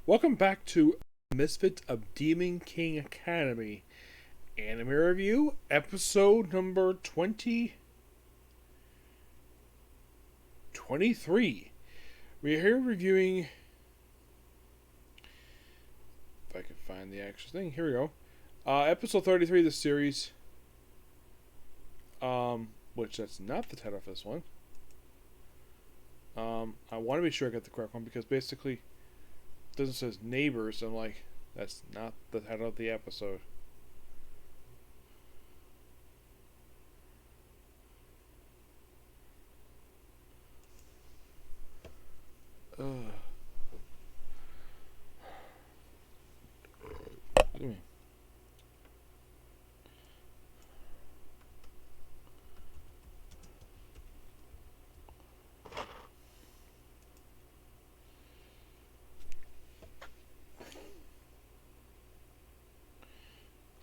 Welcome back to Misfit of Demon King Academy Anime Review, episode number 23. We're here reviewing, if I can find the actual thing, here we go. Episode 33 of the series, which that's not the title of this one. I want to be sure I get the correct one because basically it says neighbors. I'm like, that's not the title of the episode.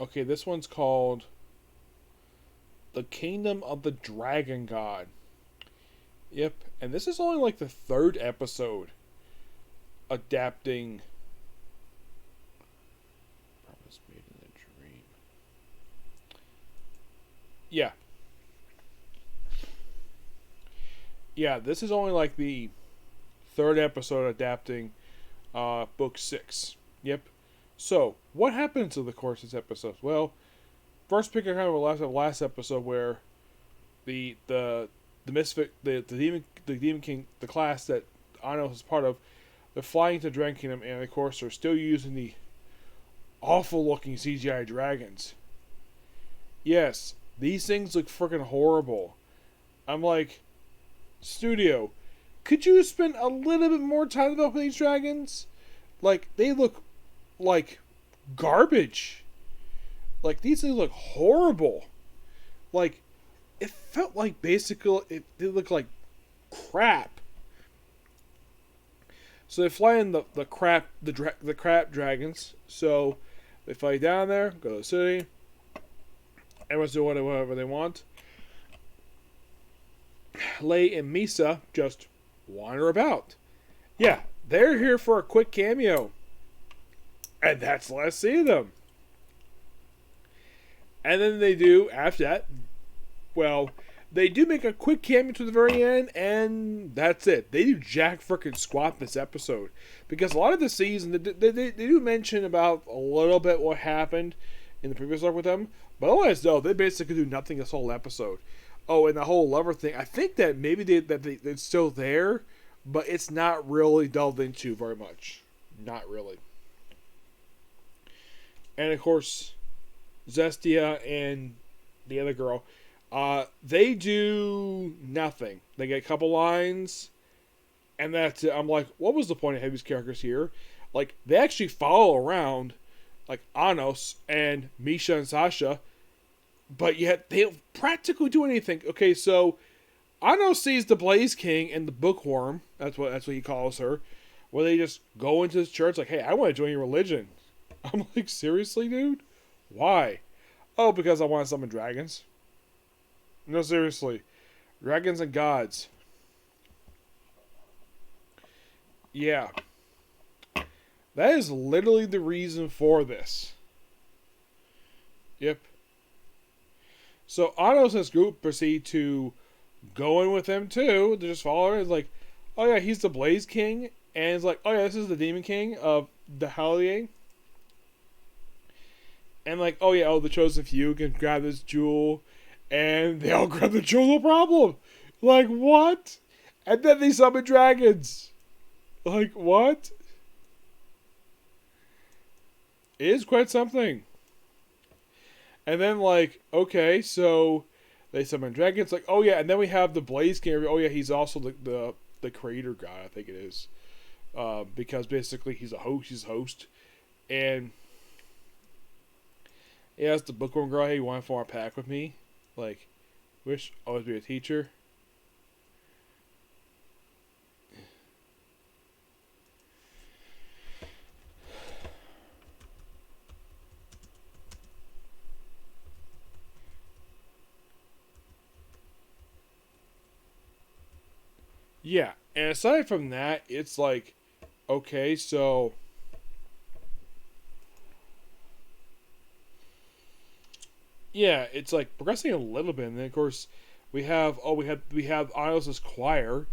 Okay, this one's called The Kingdom of the Dragon God. Yep, and this is only like the third episode adapting Promise Made in a Dream. Yeah. Yeah, this is only like the third episode adapting book 6. Yep. So, what happens in the course of this episode? Well, first pick a kind of a last episode where the Misfit, the Demon King, the class that Ano is part of, they're flying to Dragon Kingdom, and of course they're still using the awful looking CGI dragons. Yes, these things look freaking horrible. I'm like, studio, could you spend a little bit more time developing these dragons? Like, they look like garbage. Like, these things look horrible. Like, it felt like basically they look like crap. So they fly in the crap dragons. So they fly down there, go to the city. Everyone's doing whatever they want. Lei and Misa just wander about. Yeah, they're here for a quick cameo. And that's the last see of them. And then they do, after that, well, they do make a quick cameo to the very end, and that's it. They do jack frickin' squat this episode. Because a lot of the season, they do mention about a little bit what happened in the previous arc with them. But otherwise, though, they basically do nothing this whole episode. Oh, and the whole lover thing, I think that maybe it's still there, but it's not really delved into very much. Not really. And of course, Zestia and the other girl, they do nothing. They get a couple lines, and that's it. I'm like, what was the point of having these characters here? Like, they actually follow around, like, Anos and Misha and Sasha, but yet they don't practically do anything. Okay, so Anos sees the Blaze King and the Bookworm, that's what he calls her, where they just go into his church like, hey, I want to join your religion. I'm like, seriously, dude? Why? Oh, because I want to summon dragons. No, seriously. Dragons and gods. Yeah. That is literally the reason for this. Yep. So, Anos and his group proceed to go in with him, too. They just follow her. It's like, oh, yeah, he's the Blaze King. And it's like, oh, yeah, this is the Demon King of the Hallier. And like, oh yeah, the chosen few can grab this jewel. And they all grab the jewel, no problem. Like, what? And then they summon dragons. Like, what? It is quite something. And then like, okay, so they summon dragons. Like, oh yeah, and then we have the Blaze King. Oh yeah, he's also the creator god, I think it is. Because basically he's a host. And he asked the bookworm girl, hey, you want to form a pack with me? Like, wish always be a teacher. Yeah, and aside from that, it's like, okay, so yeah, it's like progressing a little bit, and then of course we have Idols' choir,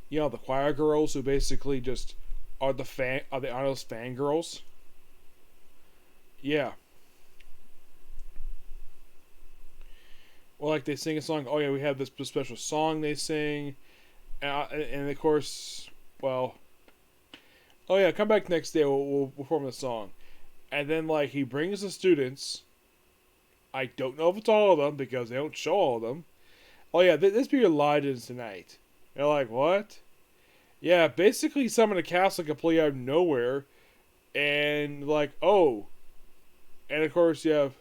the choir girls who basically just are the Idols fangirls. Yeah, well, like they sing a song. Oh yeah, we have this special song they sing, and of course, well, oh yeah, come back next day. We'll perform the song, and then like he brings the students. I don't know if it's all of them because they don't show all of them. Oh yeah, this be your lie-ins tonight. They're like, what? Yeah, basically summoned a castle completely out of nowhere, and like, oh, and of course you have.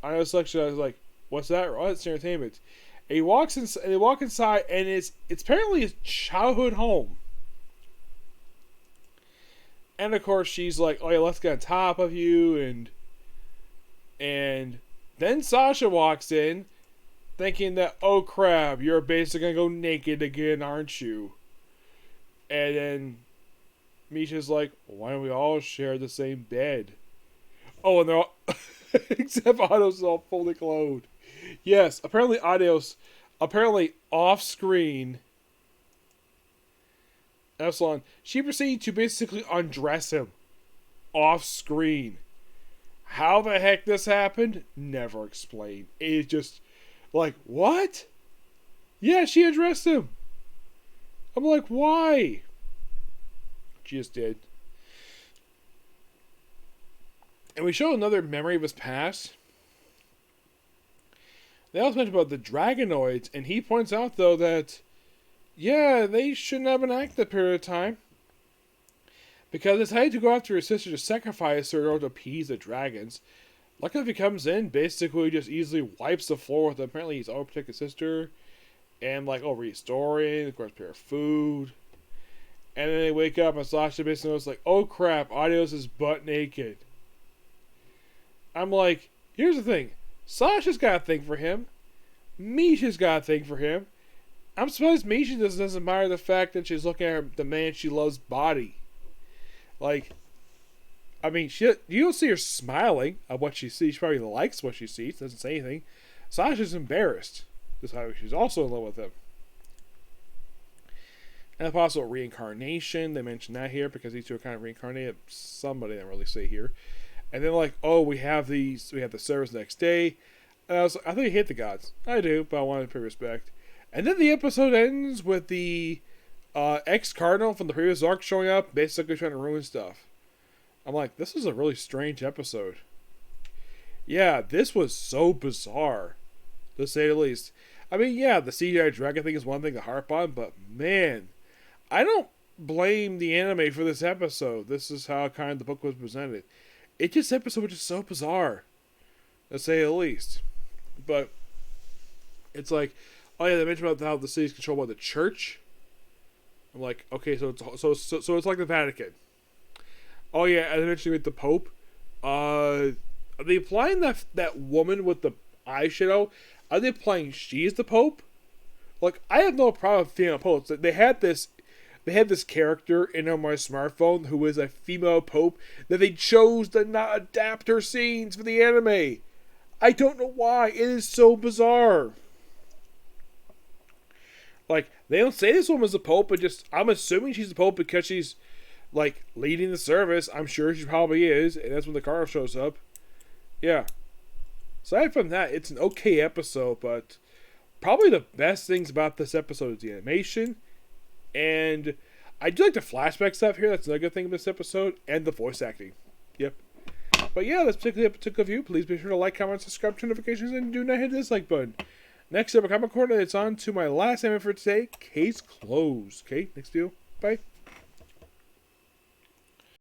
I know selection. I was like, what's that? Oh, it's entertainment. And he walks in. And they walk inside, and it's apparently his childhood home. And of course she's like, oh yeah, let's get on top of you, and then Sasha walks in, thinking that, oh crap, you're basically gonna go naked again, aren't you? And then Misha's like, well, why don't we all share the same bed? Oh, and they're all except Adios is all fully clothed. Yes, apparently off screen, Epsilon, she proceeded to basically undress him off screen. How the heck this happened? Never explained. It's just like, what? Yeah, she undressed him. I'm like, why? She just did. And we show another memory of his past. They also mention about the Dragonoids, and he points out, though, that, yeah, they shouldn't have been active that period of time. Because they decided to go after his sister to sacrifice her in order to appease the dragons. Luckily, if he comes in, basically just easily wipes the floor with, apparently he's overprotected his sister. And, like, restoring, of course, prepare food. And then they wake up, and Sasha basically was like, oh crap, Adios is butt naked. I'm like, here's the thing. Sasha's got a thing for him. Misha's got a thing for him. I'm surprised Misha doesn't admire the fact that she's looking at the man she loves body. Like, I mean, you don't see her smiling at what she sees. She probably likes what she sees, doesn't say anything. Sasha's embarrassed. She's also in love with him. And the possible reincarnation. They mention that here because these two are kind of reincarnated. Somebody didn't really say here. And then like, oh, we have the service next day. And I think I hate the gods. I do, but I wanted to pay respect. And then the episode ends with the ex-cardinal from the previous arc showing up, basically trying to ruin stuff. I'm like, this was a really strange episode. Yeah, this was so bizarre, to say the least. I mean, yeah, the CGI dragon thing is one thing to harp on, but man, I don't blame the anime for this episode. This is how kind of the book was presented. This episode was just so bizarre, to say the least. But it's like, oh yeah, they mentioned about how the city is controlled by the church. I'm like, okay, so it's like the Vatican. Oh yeah, and eventually with the Pope. Are they implying that woman with the eyeshadow? Are they implying she's the Pope? Like, I have no problem with female popes. They had this character in on my smartphone who is a female Pope that they chose to not adapt her scenes for the anime. I don't know why. It is so bizarre. Like, they don't say this woman's the Pope, but I'm assuming she's the Pope because she's, like, leading the service. I'm sure she probably is, and that's when the car shows up. Yeah. Aside from that, it's an okay episode, but probably the best things about this episode is the animation, and I do like the flashback stuff here. That's another good thing of this episode, and the voice acting. Yep. But yeah, that's particularly a particular view. Please be sure to like, comment, subscribe, turn notifications, and do not hit the dislike button. Next up, a comic corner. It's on to my last anime for today. Case closed. Okay, next view. Bye.